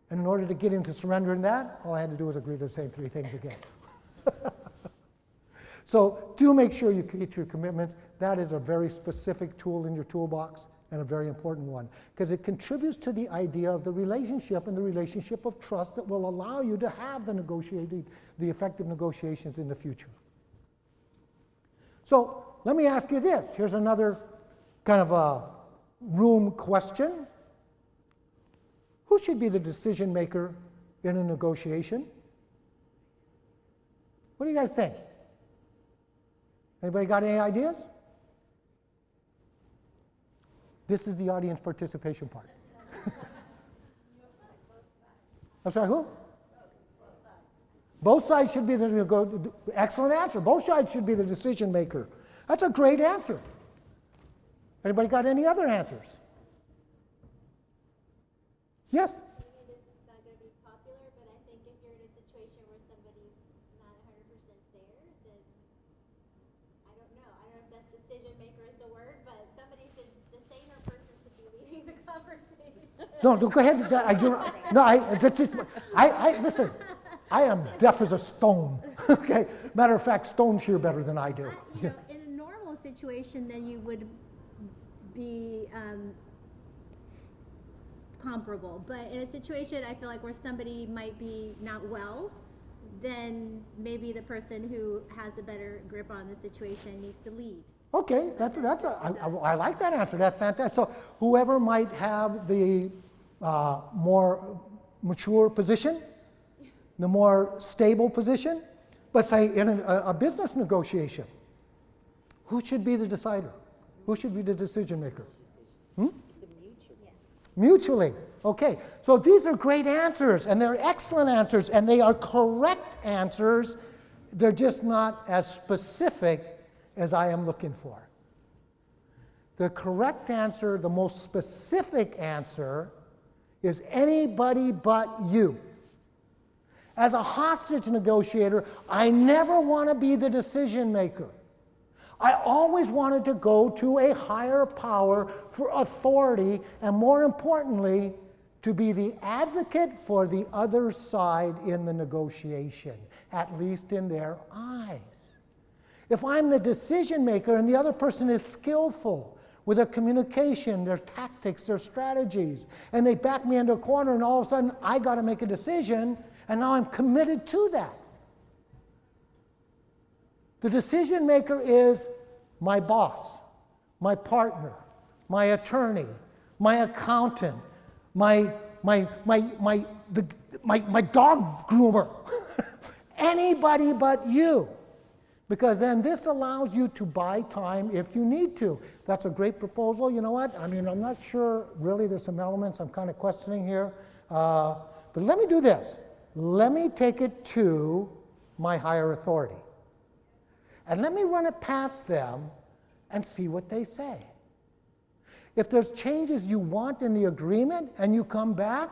And in order to get him to surrender in that, all I had to do was agree to the same 3 things again. So do make sure you keep your commitments. That is a very specific tool in your toolbox and a very important one, because it contributes to the idea of the relationship and the relationship of trust that will allow you to have the effective negotiations in the future. So let me ask you this. Here's another kind of a room question. Who should be the decision maker in a negotiation? What do you guys think? Anybody got any ideas? This is the audience participation part. I'm sorry, who? Both sides should be the excellent answer. Both sides should be the decision maker. That's a great answer. Anybody got any other answers? Yes? Maybe this is not going to be popular, but I think if you're in a situation where somebody's not 100% there, then I don't know. I don't know if that's decision maker is the word, but the saner person should be leading the conversation. No, go ahead. Listen. I am deaf as a stone. Okay. Matter of fact, stones hear better than I do. In a normal situation, then you would be comparable. But in a situation, I feel like where somebody might be not well, then maybe the person who has a better grip on the situation needs to lead. Okay, I like that answer. That's fantastic. So whoever might have the more mature position, the more stable position, but say in a business negotiation, who should be the decider? Who should be the decision maker? Mutually. Okay, so these are great answers, and they're excellent answers, and they are correct answers. They're just not as specific as I am looking for. The correct answer, the most specific answer, is anybody but you. As a hostage negotiator, I never want to be the decision maker. I always wanted to go to a higher power for authority, and more importantly, to be the advocate for the other side in the negotiation, at least in their eyes. If I'm the decision maker and the other person is skillful with their communication, their tactics, their strategies, and they back me into a corner, and all of a sudden I got to make a decision, and now I'm committed to that. The decision maker is my boss, my partner, my attorney, my accountant, my dog groomer, anybody but you. Because then this allows you to buy time if you need to. That's a great proposal. You know what? I mean, I'm not sure really there's some elements I'm kind of questioning here. But let me do this. Let me take it to my higher authority. And let me run it past them and see what they say. If there's changes you want in the agreement and you come back,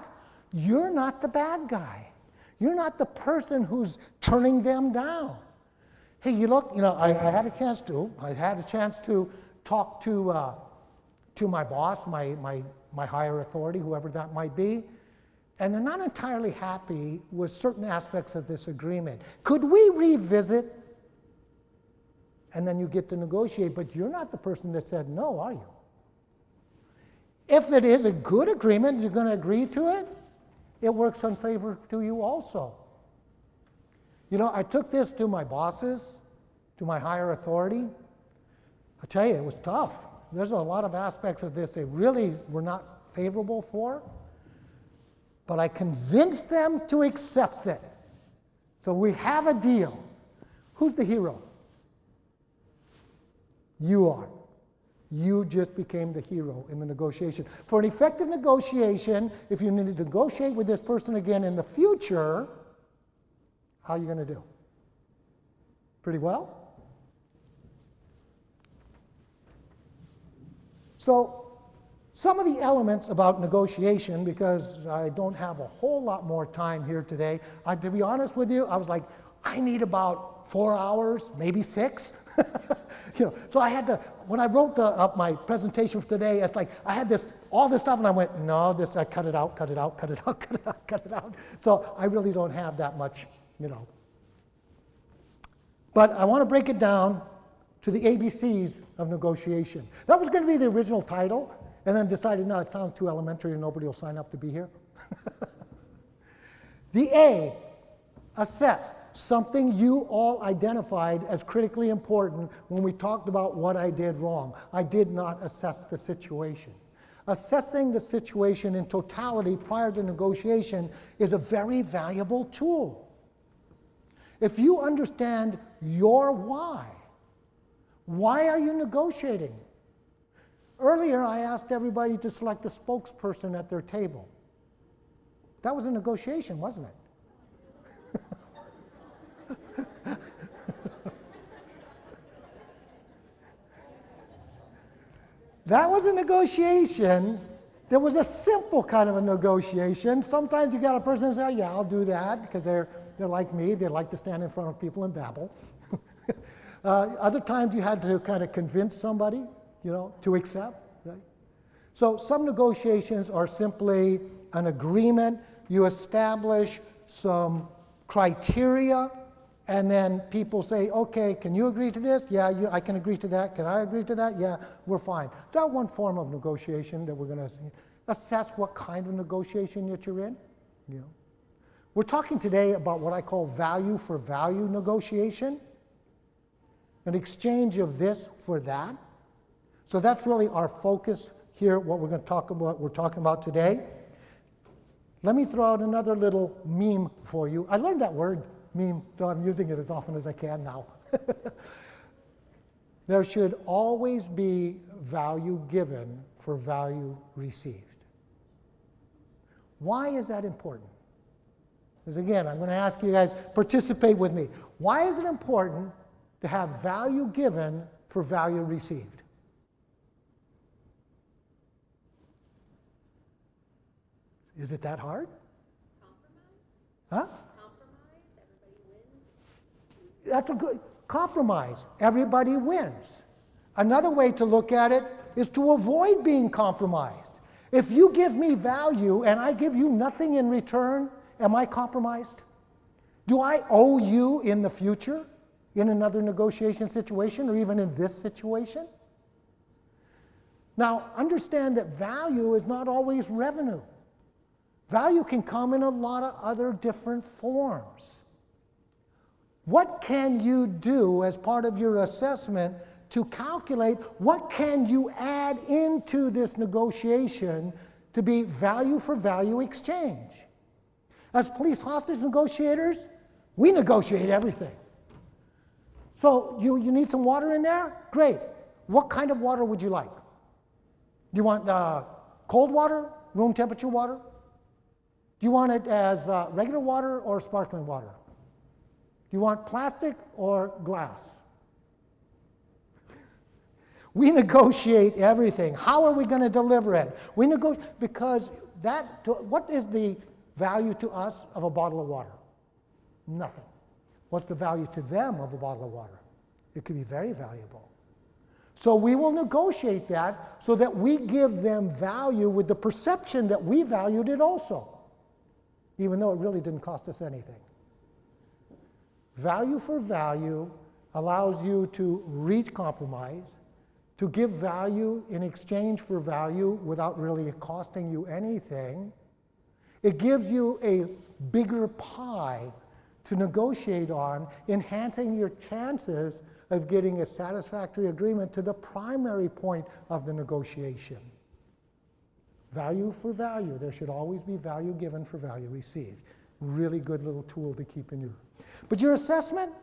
you're not the bad guy. You're not the person who's turning them down. Hey, I had a chance to talk to my boss, my higher authority, whoever that might be, and they're not entirely happy with certain aspects of this agreement. Could we revisit? And then you get to negotiate, but you're not the person that said no, are you? If it is a good agreement, you're going to agree to it, it works in favor to you also. I took this to my bosses, to my higher authority. I tell you, it was tough. There's a lot of aspects of this they really were not favorable for, but I convinced them to accept it. So we have a deal. Who's the hero? You are. You just became the hero in the negotiation. For an effective negotiation, if you need to negotiate with this person again in the future, how are you going to do? Pretty well? So, some of the elements about negotiation, because I don't have a whole lot more time here today, to be honest with you, I was like, I need about 4 hours, maybe 6. So I had to, when I wrote up my presentation for today, it's like I had all this stuff, and I went, no, I cut it out. So I really don't have that much, But I want to break it down to the ABCs of negotiation. That was going to be the original title, and then decided, no, it sounds too elementary and nobody will sign up to be here. The A, assess. Something you all identified as critically important when we talked about what I did wrong. I did not assess the situation. Assessing the situation in totality prior to negotiation is a very valuable tool. If you understand your why are you negotiating? Earlier, I asked everybody to select a spokesperson at their table. That was a negotiation, wasn't it? That was a negotiation. There was a simple kind of a negotiation. Sometimes you got a person say, yeah, I'll do that, because they're like me. They like to stand in front of people and babble. Other times you had to kind of convince somebody, to accept, right? So some negotiations are simply an agreement. You establish some criteria, and then people say, okay, can you agree to this? Yeah, I can agree to that. Can I agree to that? Yeah, we're fine. That's one form of negotiation that we're going to assess what kind of negotiation that you're in. We're talking today about what I call value for value negotiation, an exchange of this for that. So that's really our focus here, what we're going to talk about, we're talking about today. Let me throw out another little meme for you. I learned that word, meme, so I'm using it as often as I can now. There should always be value given for value received. Why is that important? Because again, I'm going to ask you guys, participate with me. Why is it important to have value given for value received? Is it that hard? Compromise? Huh? Compromise, everybody wins. That's a good compromise. Everybody wins. Another way to look at it is to avoid being compromised. If you give me value and I give you nothing in return, am I compromised? Do I owe you in the future, in another negotiation situation, or even in this situation? Now, understand that value is not always revenue. Value can come in a lot of other different forms. What can you do as part of your assessment to calculate what can you add into this negotiation to be value for value exchange? As police hostage negotiators, we negotiate everything. So you need some water in there? Great. What kind of water would you like? Do you want cold water, room temperature water? Do you want it as regular water or sparkling water? Do you want plastic or glass? We negotiate everything. How are we going to deliver it? We negotiate because what is the value to us of a bottle of water? Nothing. What's the value to them of a bottle of water? It could be very valuable. So we will negotiate that so that we give them value with the perception that we valued it also, even though it really didn't cost us anything. Value for value allows you to reach compromise, to give value in exchange for value without really costing you anything. It gives you a bigger pie to negotiate on, enhancing your chances of getting a satisfactory agreement to the primary point of the negotiation. Value for value. There should always be value given for value received. Really good little tool to keep in your. But your assessment,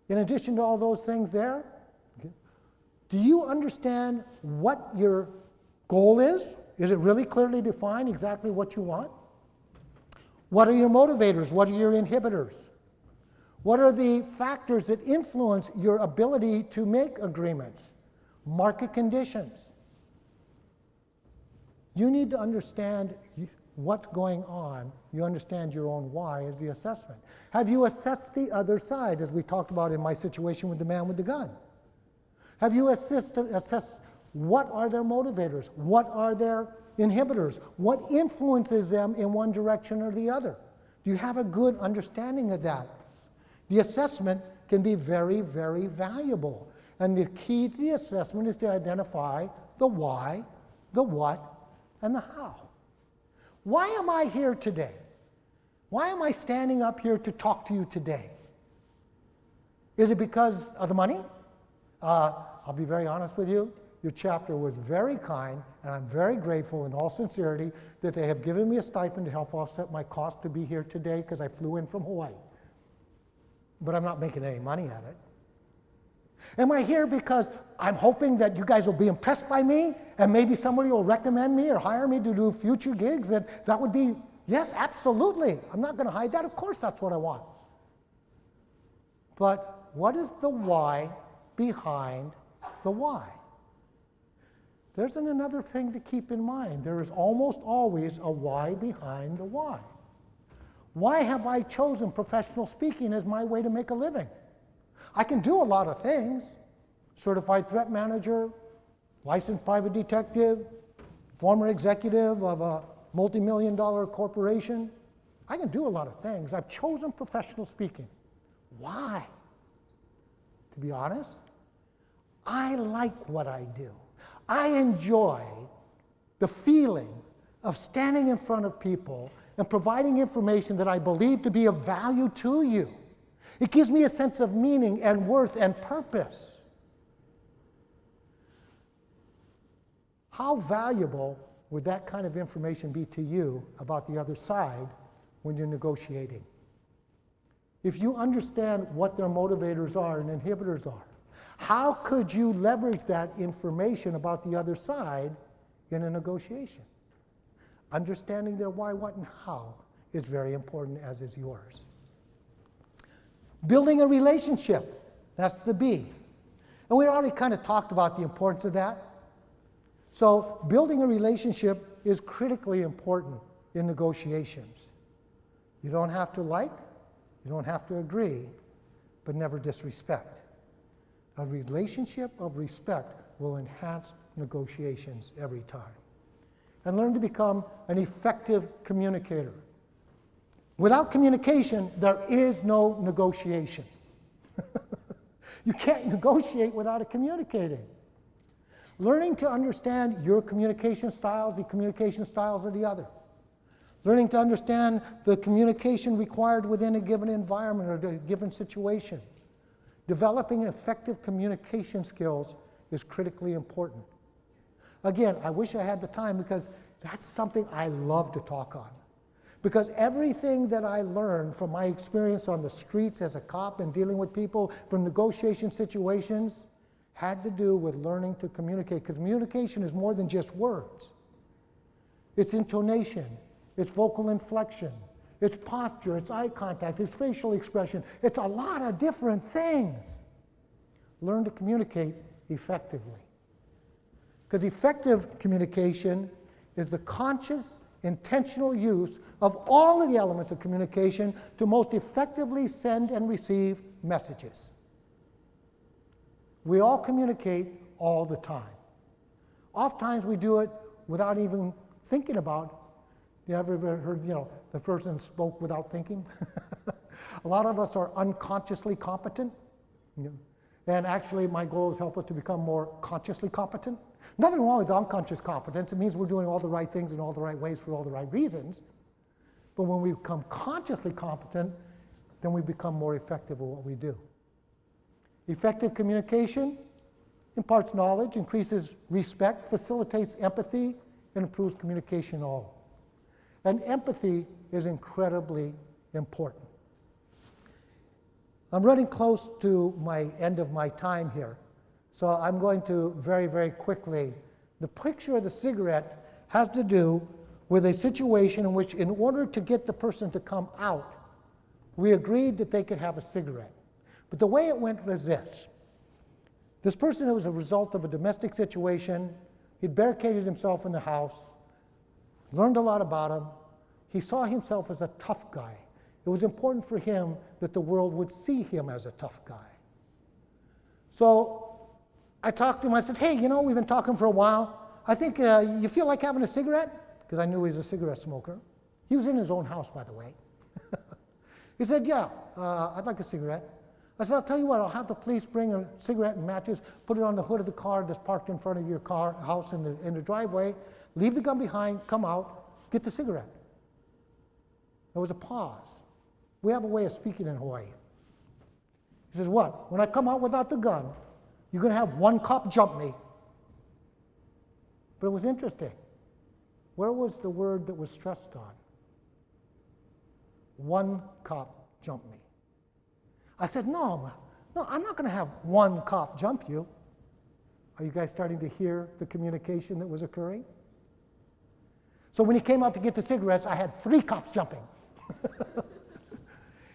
in addition to all those things there, okay, do you understand what your goal is? Is it really clearly defined exactly what you want? What are your motivators? What are your inhibitors? What are the factors that influence your ability to make agreements? Market conditions. You need to understand what's going on. You understand your own why as the assessment. Have you assessed the other side, as we talked about in my situation with the man with the gun? Have you assessed what are their motivators? What are their inhibitors? What influences them in one direction or the other? Do you have a good understanding of that? The assessment can be very, very valuable. And the key to the assessment is to identify the why, the what, and the how. Why am I here today? Why am I standing up here to talk to you today? Is it because of the money? I'll be very honest with you. Your chapter was very kind, and I'm very grateful in all sincerity that they have given me a stipend to help offset my cost to be here today because I flew in from Hawaii. But I'm not making any money at it. Am I here because I'm hoping that you guys will be impressed by me and maybe somebody will recommend me or hire me to do future gigs? And that would be, yes, absolutely. I'm not going to hide that. Of course, that's what I want. But what is the why behind the why? There's another thing to keep in mind. There is almost always a why behind the why. Why have I chosen professional speaking as my way to make a living? I can do a lot of things. Certified threat manager, licensed private detective, former executive of a multi-million-dollar corporation. I can do a lot of things. I've chosen professional speaking. Why? To be honest, I like what I do. I enjoy the feeling of standing in front of people and providing information that I believe to be of value to you. It gives me a sense of meaning and worth and purpose. How valuable would that kind of information be to you about the other side when you're negotiating? If you understand what their motivators are and inhibitors are, how could you leverage that information about the other side in a negotiation? Understanding their why, what, and how is very important, as is yours. Building a relationship, that's the B. And we already kind of talked about the importance of that. So building a relationship is critically important in negotiations. You don't have to like, you don't have to agree, but never disrespect. A relationship of respect will enhance negotiations every time. And learn to become an effective communicator. Without communication, there is no negotiation. You can't negotiate without it communicating. Learning to understand your communication styles, the communication styles of the other. Learning to understand the communication required within a given environment or a given situation. Developing effective communication skills is critically important. Again, I wish I had the time because that's something I love to talk on. Because everything that I learned from my experience on the streets as a cop and dealing with people from negotiation situations had to do with learning to communicate. Because communication is more than just words. It's intonation, it's vocal inflection, it's posture, it's eye contact, it's facial expression. It's a lot of different things. Learn to communicate effectively. Because effective communication is the conscious, intentional use of all of the elements of communication to most effectively send and receive messages. We all communicate all the time. Oftentimes we do it without even thinking about. You ever heard, the person spoke without thinking? A lot of us are unconsciously competent. And actually, my goal is to help us to become more consciously competent. Nothing wrong with unconscious competence. It means we're doing all the right things in all the right ways for all the right reasons. But when we become consciously competent, then we become more effective at what we do. Effective communication imparts knowledge, increases respect, facilitates empathy, and improves communication all. And empathy is incredibly important. I'm running close to my end of my time here, so I'm going to very, very quickly. The picture of the cigarette has to do with a situation in which, in order to get the person to come out, we agreed that they could have a cigarette. But the way it went was this. This person, it was a result of a domestic situation. He'd barricaded himself in the house, learned a lot about him. He saw himself as a tough guy. It was important for him that the world would see him as a tough guy. So I talked to him. I said, hey, we've been talking for a while. I think you feel like having a cigarette? Because I knew he was a cigarette smoker. He was in his own house, by the way. He said, yeah, I'd like a cigarette. I said, I'll tell you what, I'll have the police bring a cigarette and matches, put it on the hood of the car that's parked in front of your house in the driveway, leave the gun behind, come out, get the cigarette. There was a pause. We have a way of speaking in Hawaii. He says, what? When I come out without the gun, you're going to have one cop jump me. But it was interesting. Where was the word that was stressed on? One cop jump me. I said, no, I'm not going to have one cop jump you. Are you guys starting to hear the communication that was occurring? So when he came out to get the cigarettes, I had 3 cops jumping.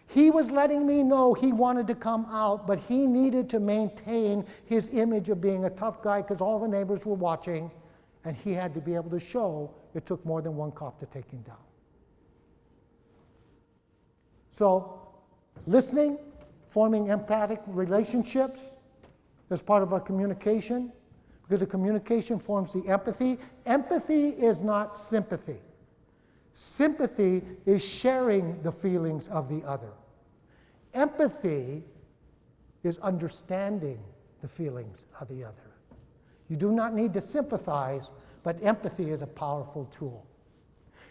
He was letting me know he wanted to come out, but he needed to maintain his image of being a tough guy because all the neighbors were watching, and he had to be able to show it took more than one cop to take him down. So, listening, forming empathic relationships as part of our communication, because the communication forms the empathy. Empathy is not sympathy. Sympathy is sharing the feelings of the other. Empathy is understanding the feelings of the other. You do not need to sympathize, but empathy is a powerful tool.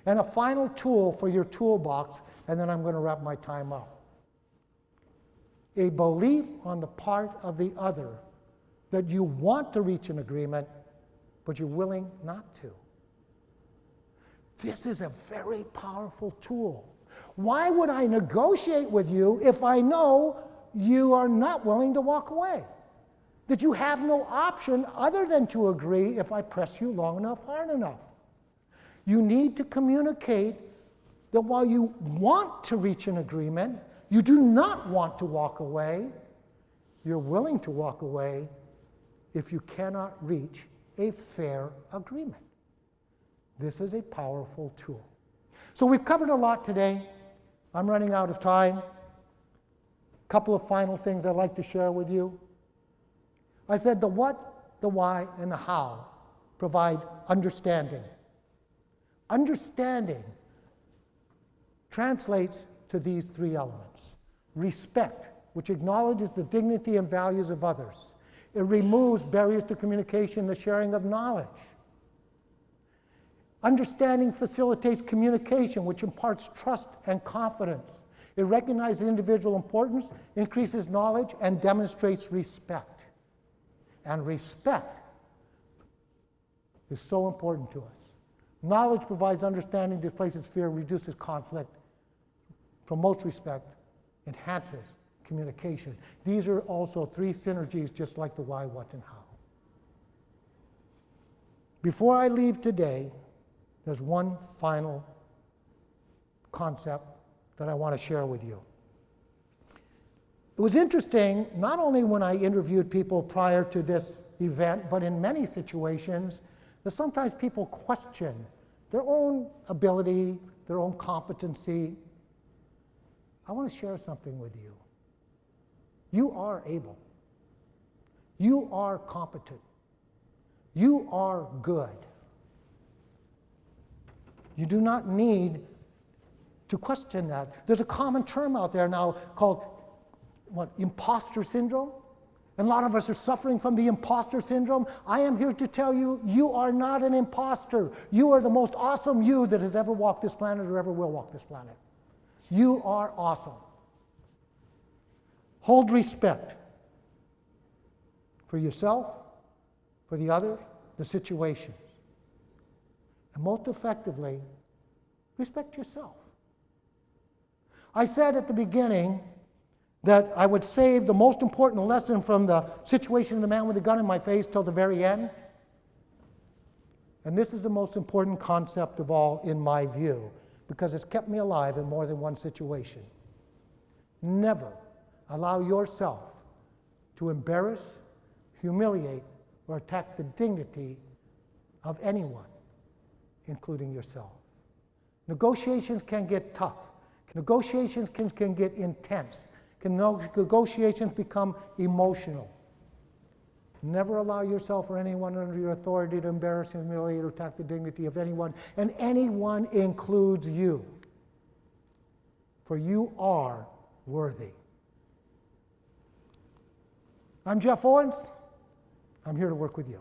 And a final tool for your toolbox, and then I'm going to wrap my time up. A belief on the part of the other that you want to reach an agreement, but you're willing not to. This is a very powerful tool. Why would I negotiate with you if I know you are not willing to walk away? That you have no option other than to agree if I press you long enough, hard enough. You need to communicate that while you want to reach an agreement, you do not want to walk away. You're willing to walk away if you cannot reach a fair agreement. This is a powerful tool. So we've covered a lot today. I'm running out of time. A couple of final things I'd like to share with you. I said the what, the why, and the how provide understanding. Understanding translates to these three elements. Respect, which acknowledges the dignity and values of others. It removes barriers to communication, the sharing of knowledge. Understanding facilitates communication, which imparts trust and confidence. It recognizes individual importance, increases knowledge, and demonstrates respect. And respect is so important to us. Knowledge provides understanding, displaces fear, reduces conflict, promotes respect, enhances communication. These are also three synergies, just like the why, what, and how. Before I leave today, there's one final concept that I want to share with you. It was interesting, not only when I interviewed people prior to this event, but in many situations, that sometimes people question their own ability, their own competency. I want to share something with you. You are able. You are competent. You are good. You do not need to question that. There's a common term out there now called imposter syndrome. And a lot of us are suffering from the imposter syndrome. I am here to tell you, you are not an imposter. You are the most awesome you that has ever walked this planet or ever will walk this planet. You are awesome. Hold respect for yourself, for the other, the situation. And most effectively, respect yourself. I said at the beginning that I would save the most important lesson from the situation of the man with the gun in my face till the very end. And this is the most important concept of all in my view, because it's kept me alive in more than one situation. Never allow yourself to embarrass, humiliate, or attack the dignity of anyone, including yourself. Negotiations can get tough. Negotiations can get intense. Negotiations become emotional. Never allow yourself or anyone under your authority to embarrass, humiliate, or attack the dignity of anyone, and anyone includes you. For you are worthy. I'm Jeff Owens. I'm here to work with you.